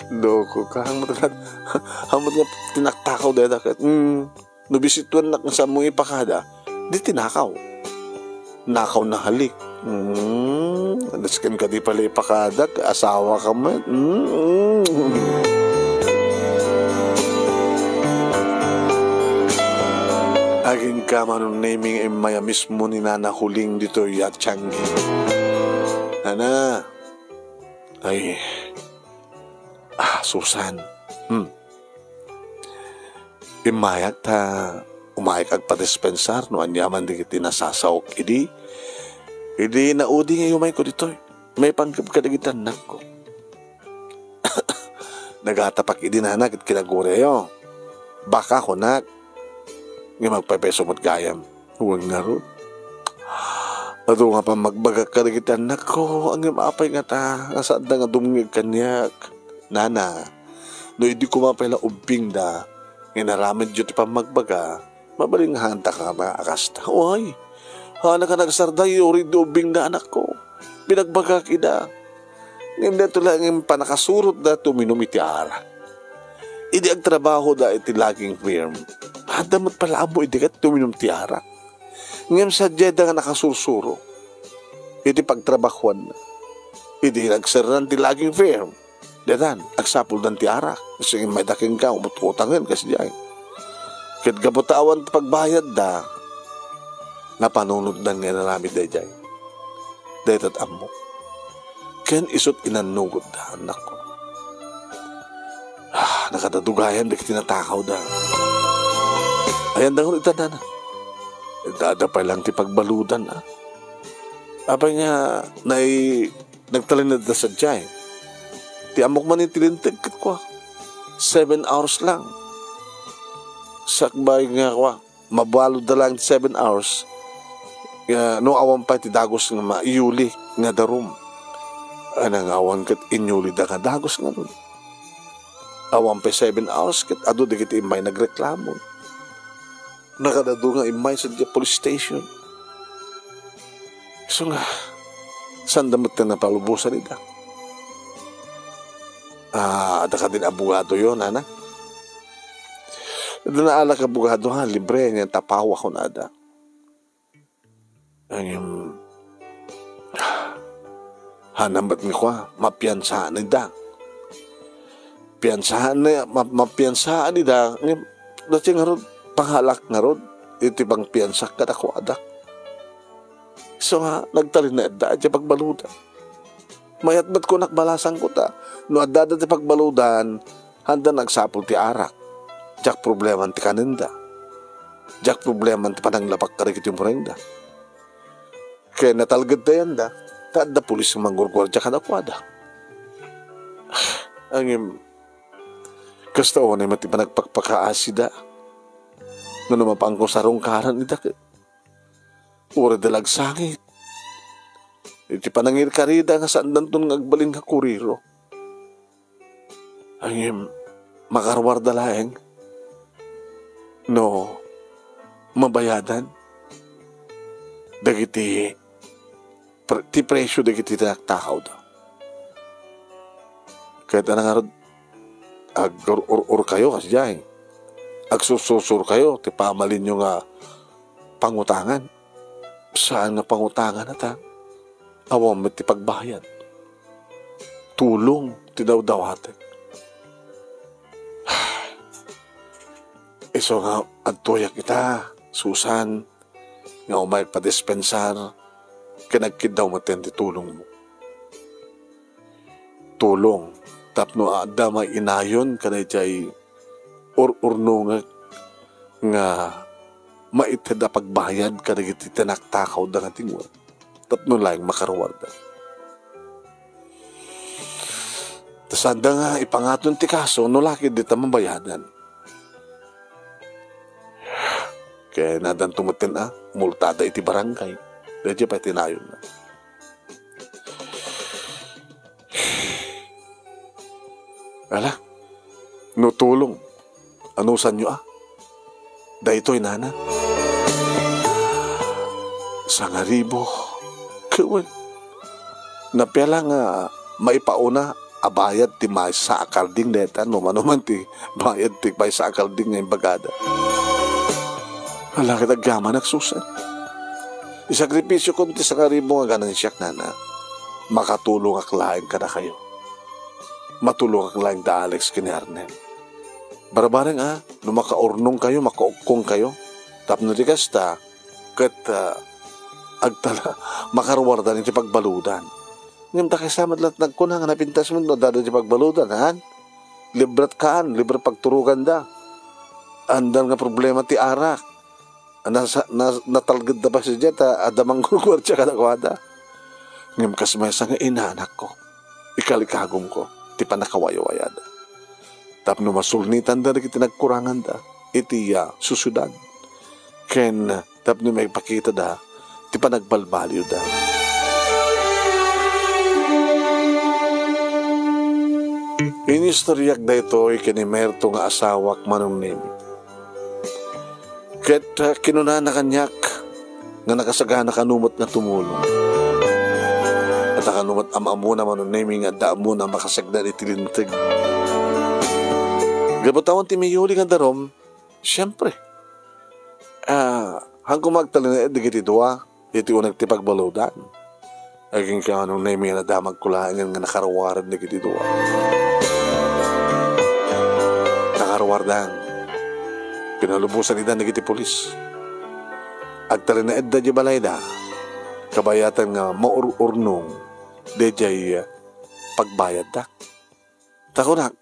Speaker 1: Loko ka, hamot nga tinaktakaw dahil dakat. Nabisituan nak sa mong ipakada, di tinakaw. Nakaw na halik. Alaskan ka di pala ipakada, asawa ka man. Aging ka manong naming maya mismo ni Nana Huling dito yatsyanggi. Nana. Ay. Susan. Imayag ta umayag agpadispensar no anyaman di kiti nasasawok idi naudi nga yumay ko dito may panggap kadagitan nak ko Nagatapak idinanak at kinagureo. Baka ko nak. Nga magpapeso mo't gayam. Huwag nga ron. Ato nga pa magbagak ka na kita. Nako, ang apay nga ta. Nasaan na nga dumingig kanyak. Nana, no hindi ko mapala ubing da. Nga naramid yun pa magbaga. Mabaling hanta ka na akasta. Uy, hana ka nagsarday. Uri do ubing da anak ko. Pinagbagak ida. Ngayon na ito lang yung panakasurot na tuminom itiara. Idi ang trabaho da iti laging firm. Hadamat pala mo idi kat tuminom tiara. Ngayon sa jeda nga nakasursuro. Idi pagtrabahuan na. Idi nagsaran ti laging firm. Dedan, agsapul ng tiara. Kasi may daking ka, umututangan kasi diyan. Kit gabutawan ti pagbayad da. Napanunod na nga naramid da diyan. Detat amo. Ken isot inanugod da, anak ko. Nakadadugayan, di tinatakaw da. Ayan da ito na. Dada pa lang ti pagbaludan, Abay nga, nagtalin na da sa dyan. Ti amok man itilintig ko, 7 hours lang. Sakbay nga ko, mabalod da lang 7 hours. No awan pa ti dagos nga maiyuli nga darum. Anang awan kat inyuli da ka dagos nga nun. Awan pa 7 hours kat ado di kiti imay nagreklamo. Nakadado nga imay sa police station. So nga, saan damot na napalubusan nila? Ada ka din abogado yun, anak. Ada na alak abogado ha, libre niya, tapawa ko na ada. Ang hanamat nga ko, mapiyansahan nida. Mapiyansahan nida. Dati nga ron, panghalak nga ron, iti bang piyansak ka na ko ada. So nga, nagtalin na edda, adya pagbaludan. Mayat ba't ko nakbalasan ko ta? No adda ti pagbaludan, handa nagsapol ti arak. Diyak problema ti kaninda. Diyak problema ti pananglapak karikit yung murenda. Kaya natalgad na yan da, taad na pulis ng manggurgwardya ka na kwada. Ang kasta o na mati pa nagpagpakaasida. No namapang ko sarong karan ita. Ura dalag sangit. Iti panangir karida nga saan nantun ngagbalin ka kuriro. Ang makarwar dalaeng. No, mabayadan. Dagiti ti presyo dagiti tinagtakaw da. Kahit anang ag-ur kayo kasi dyan. Agsususur kayo, ti pamalin nyo nga pangutangan. Saan nga pangutangan na ta? Awam mo ti pagbayad. Tulong, ti daw-dawate. Iso nga, adtoyak kita, Susan, nga umay pa-dispensar, kinagkid daw matin ti tulong mo. Tulong. Tapno ada may inayon kanay jay ur-urno nga maitida pagbayad kanay iti tinaktakaw da nga tingwa. Tapno lang makaruwarda. Tasanda nga ipangaton ti kaso no laki di ta mabayadan. Kaya nadan tumutin multada iti barangay. Dahil pa itinayon na. Ala, no tulong. Anusan nyo Da ito'y nana. Sangaribo. Kawan. Napiala nga maipauna abayad ti may sa akalding neta. No manuman ti bayad ti may sa akalding ngayong bagada. Ala kitagyaman nagsusan. Isakripisyo ko ti sangaribo nga ganan siyak nana. Makatulong aklain ka na kayo. Matulong ang laing da Alex kini Arnel. Barabarang no makaurnong kayo, makaukong kayo, tapno di kasta, kat agtala, makaruwardan iti pagbaludan. Ngayon ta kasamad lahat nagkunang napintas mo, no, dada iti pagbaludan, librat kaan, librat pagturugan da. Andan nga problema ti arak. Natalgad na ba si Jetta, adamang gugwardya ka na kwada. Ngayon kasmaysa nga inaanak ko, ikalikagong ko, ti panakawayo-wayada. Tapno masulnitan da iti nagkurangan da iti susudan. Ken tapno may pakita da ti panagbalbalyo da. Inistoryak da ito ikinimerto nga asawak manong nemi. Ket kinunana kanyak nga nakasagana kanumot na tumulong. At kanumot amamu na manong nemi nga daamo na makasagdan itilintag. Gabutawan ti miyuli nga darom, siyempre. Hanggang magtalina digiti dua, iti unag ti pagbalodan. Aging ka anong nemi nga nadamag kulangan nga nakarawaran digiti dua. Nakarawardan. Pinalubusan ida nagiti polis. Agtalina edda di balay da, kabayatan nga maururnong dejay pagbayad da. Takunak,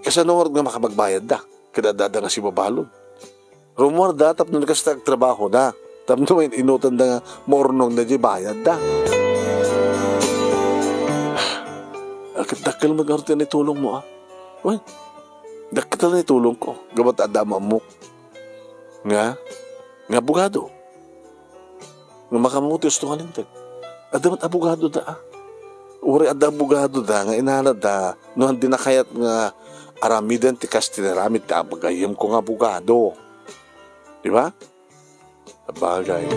Speaker 1: kasanungod nga makapagbayad da, kadadada nga si babalod. Rumor da, tapno nakastag trabaho da, tapno may inutan da nga maurnong dejay bayad da. Dakil mag-arte na itulong mo Well, dakil na itulong ko. Gabat adama mo. Nga abogado. Nga makamuti gusto ka lintag. Adamat abogado da Uri ada abogado da nga inala da no hindi na kayat nga aramidan ti kastinaramid ti abagayim ko nga abogado. Diba? Abagay.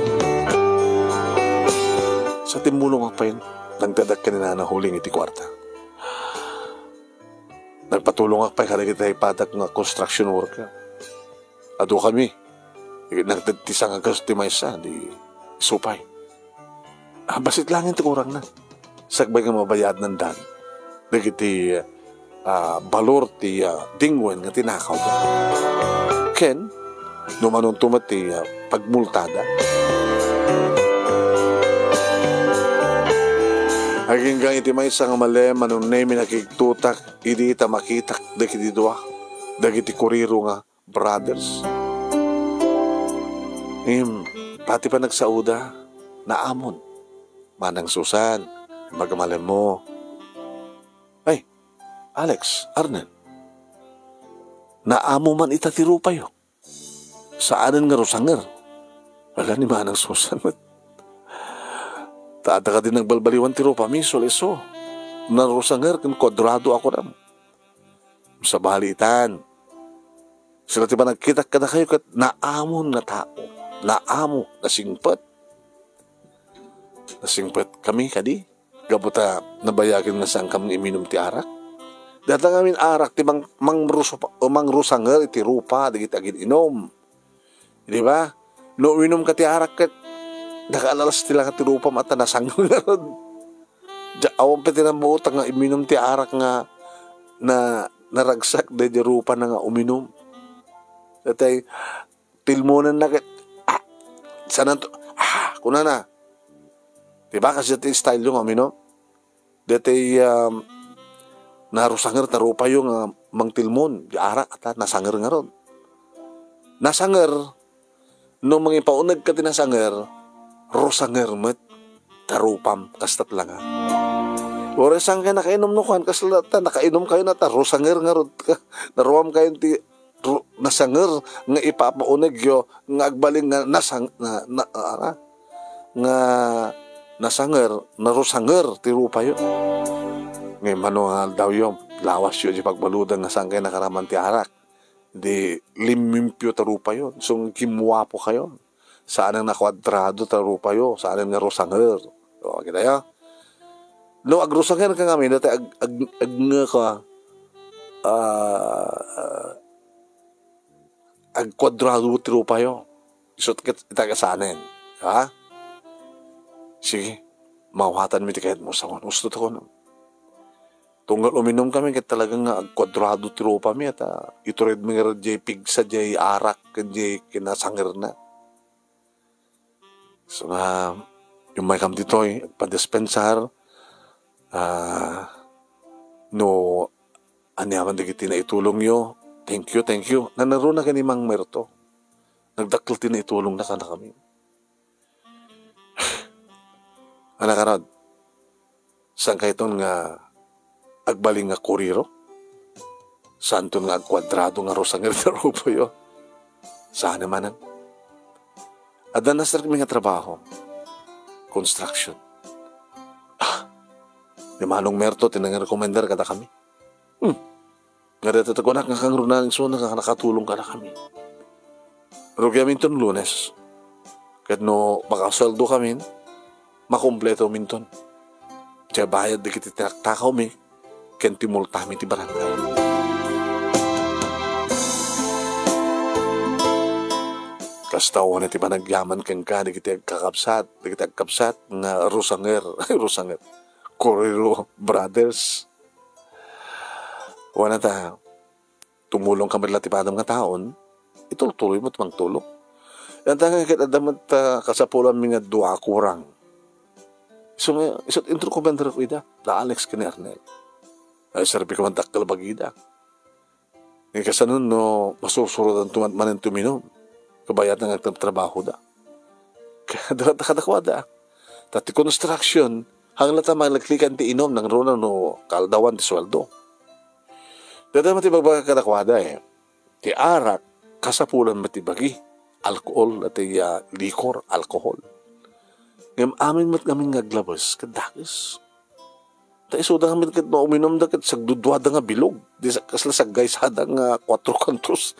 Speaker 1: Sa timulong ang pain, nagdadag ka na huling iti kwarta. Nagpatulong ang pain karagit ay patak nga construction worker. Ado kami. Nagdatisang agas ti maysa di supay. Basit lang yung kurang na. Sagbay nga mabayad ng dan. Nagiti balor ti dingwen nga tinakaw da. Ken, numanong tumati pagmultada. Aging gang iti maysa nga malem anong nemi nakiktutak idi ita makitak dagiti dua. Dagiti kuriro nga brothers. Pati pa nagsauda na amon. Manang Susan, magamalan mo. Ay, Alex, Arnel. Naamo man itatiru payo. Saanan nga rosanger. Wala ni Manang Susan. Taata ka din nagbalbaliwan tiro pa misol iso. Na rosanger, kan kwadrado ako ram. Sa balitan. Sila tiba nagkita ka na kayo kat naamon na tao. Naamo, nasingpat. Nasingpat kami kadi. Gabuta nabayagin na saan kami iminom ti arak. Data ngamin arak ti mang rusanger iti rupa digit agin inom. Di ba? No inom ka ti arak kat nakalalas tila ka ti rupa mata nasangol na ron. Awang pati na buotang nga iminom ti arak nga na naragsak de rupa na nga uminom. Datay tilmonan na kat sanan to kuna na. Diba kasi dati style yung amino? Dati narusanger tarupa yung mangtilmon. Di arak at nasanger nga ron. Nasanger, nung mga ipaunag ka tinasanger, rusanger met tarupam kastat lang ha. Ora sang ka nakainom nukuhan kaslata, nakainom kayo na ta, rusanger nga ron. Naruam kayo ti nasanger nga ipapaunag yo, nga agbaling nga nasanger, narusanger, tirupa yun. Ngayon, manuhal daw yun, lawas yun, di pagbaludan nga saan kayo nakaraman ti arak. Di, limimpyo tarupa yun. So, kimwapo kayo. Saan ang nakwadrado tarupa yun, saan ang narusanger. O, kita yun. No, agrusanger ka nga, dati nga ka, agkwadrado tirupa yun. So, itagasanin. Ha? Sige, mawatan mi ti kahit mo sa kon. Gusto to ko. Tunggal uminom kami kahit talagang kwadrado tiro pa mi at ito rin mga jay pigsa jay arak jay kinasangir na. So nga, yung may kam dito padispensar no anyaman digiti na itulong yo. Thank you. Nanaro na kanimang merto. Nagdakil ti na itulong na kana kami. Anak-arad, saan kayo itong agbaling nga kuriro? Santo nga kwadrado nga Rosanger na rupo yo. Saan naman ang? Adan na kami nga trabaho. Construction. Di manong merto, tinang-recommender kada kami. Nga dito ko na kang runaning so nakatulong kada kami. Pero kaya minton Lunes. Kahit no makasweldo kami, makompleto minton. Kaya bayad di kita takaw mi, kaya timulta mi ti barangay. Kastawa na ti panagyaman kang ka, di kita kakapsat nga Rosanger, Correro Brothers. Wana ta, tumulong kami lang ti padam nga taon, ituloy mo tamang tulong. Yan ta nga kitadamat kasapulan mi nga dua kurang. So nga, isot intro komender ko ida, da Alex kini Arnel. Ay sarpi ka man dakkel bagida. Nga kasanon no, masusurodan tumatmanin tuminom. Kabayat na nagtrabaho da. Kadakada. Tati construction, hanggang lata malagklikan ti inom ng rona no kaldawan ti sweldo. Dada mati bagbaga kadakwada ti arak, kasapulan matibagi, alkohol at likor, alkohol. Ngam amin mat kami ngaglabas, kadakis. Ta iso da kami kat uminom da kat sagdudwada nga bilog. Di kasla saggaysada nga 4 kantos.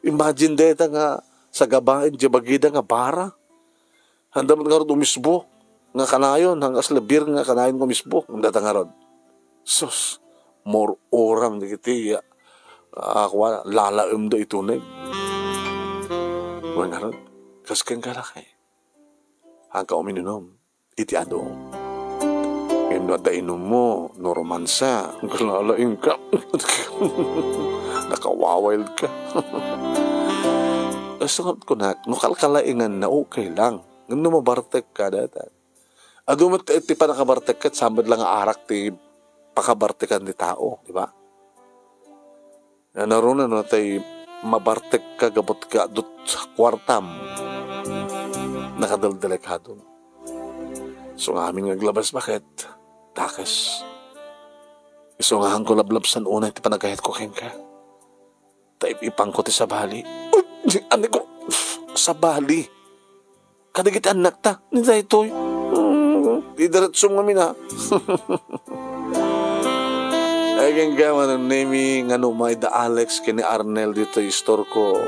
Speaker 1: Imagine deta nga sa gabain, di bagida nga bara. Handa mo nga ron umisbo. Nga kanayon, hanggang labir nga kanayon umisbo. Ang data nga ron. Sus, more oram di kiti. Lalaim do itunay. Wala nga ron. Kaskan ka lakay. Hanggang uminom, iti adong. Ngayon na dainom mo, no romansa. Ang kalalain ka. Nakawawild ka. Sunod ko na, nukalkalaingan na okay lang. Ngano mabartek ka datan. Ado mo ti pa nakabartek ka, sambad lang arak ti pakabartekan di tao, di ba? Naroon na tay mabartek ka, gabot ka, dut kwartam. Nakadaldalek ka doon. So nga aming naglabas, bakit? Takas. Iso nga hang ko lablabsan una, ti panagahit ko ken ka. Taip ipang ko ti sa bali. Ano ko, sa bali. Kadagit anak ta, nita ito'y. Didaretsong kami na. Ay kang gaman ng name nga numay da Alex kini Arnel dito yung store ko.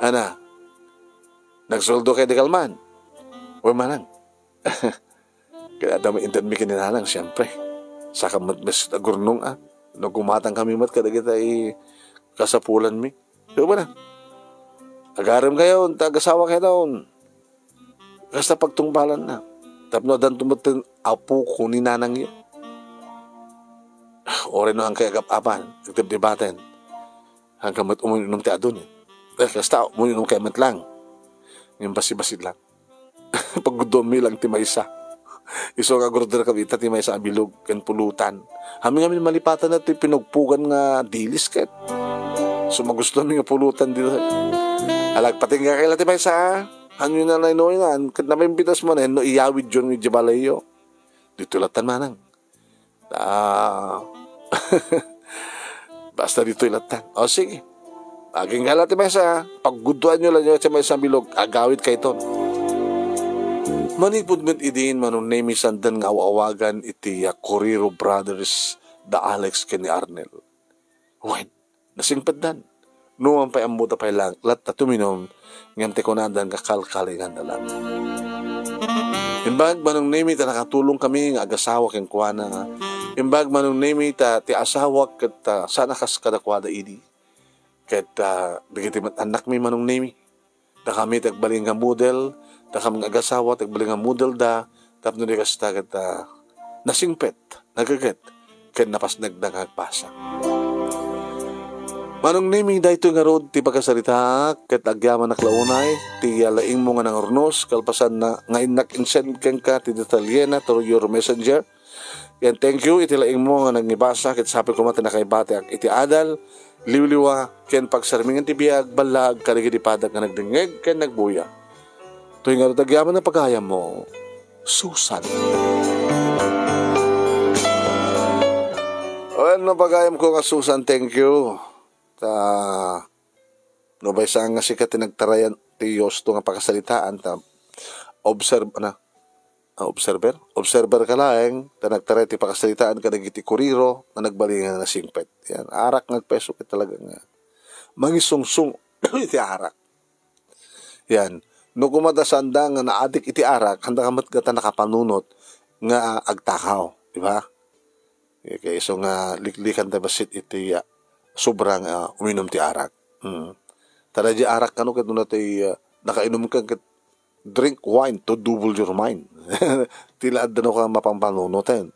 Speaker 1: Ana, nagsoldo kay Dekalman. Uy manang. Kaya dami intend mi kininanang, siyempre. Saka matbes agurnong no gumatang kami mat kadagit ay kasapulan mi. Diba ba na? Agaram kayo, tagasawa kayo daon. Basta pagtungpalan na. Tapno dan tumutin apo ko ni nanang yun. Ore no ang kaya kapapan, nagtibdibaten. Hanggang mat uminom ti adun. Basta uminom kayo mat lang. Yung basi-basid lang. Paggudomi lang ti maysa. Iso nga gurder kabita ti maysa abilog ken pulutan. Hamin malipatan na ti pinugpugan nga dilis ket. So magusto namin nga pulutan dito. Alagpating nga kaila ti maysa. Hanyo na nainoingan. Kat na pimpitas mo na no iyawid yun ng jabalayo. Dito latan manang. Basta dito ilatan. O sige. Aging galat ti maysa. Pagguduan nyo lang sa maysa bilog. Agawid kay ton. Manipod met idin manong name sandan nga awawagan iti Correro Brothers da Alex kani Arnel. Wait. Nasingpadan. Nuwang pa'y amuta pa'y lang. Lat na tuminom. Ngam te kunadan kakalkalingan na lang. Imbag manong name ita nakatulong kami nga agasawa ken kuana. Imbag manong name ita ti asawa ket sana kas kadakwada idi. Ket bigiti mat anak mi manong name. Da kami tagbaling nga model. Da kami nga agasawa tagbaling nga model da. Tapno di kasta ket nasingpet. Nagaget. Ket napas nagdangagpasa. Manong name da ito nga road ti pagkasarita ket agyaman naklaunay ti laing mo nga nang ornos kalpasan na ngayon nak-insend ken ka ti detalyena through your messenger. Yan thank you iti laing mo nga nagnibasa ket sapi ko mati nakaibati iti adal liwliwa ken pagsarmingan ti biag balag karigi di padag nga nagdengeg ken nagbuya. Tuy nga road agyaman na pagayam mo Susan. Well, napagayam ko nga Susan, thank you. Ta no bay sa nga si tinagtarayan ti Yosto nga pakasalitaan ta observe na observer ka laeng ta nagtaray ti pakasalitaan ka nagiti kuriro na nagbalingan na singpet. Yan arak nagpeso ka talaga nga mangisungsung iti arak. Yan no kumadasanda nga naadik iti arak handa kamat gata nakapanunot nga agtakaw, di ba? Kaya so nga liklikan ta basit iti sobrang uminom ti arak. Tada di arak kano ket no ti nakainom ka drink wine to double your mind. Tila adano ka mapampanunot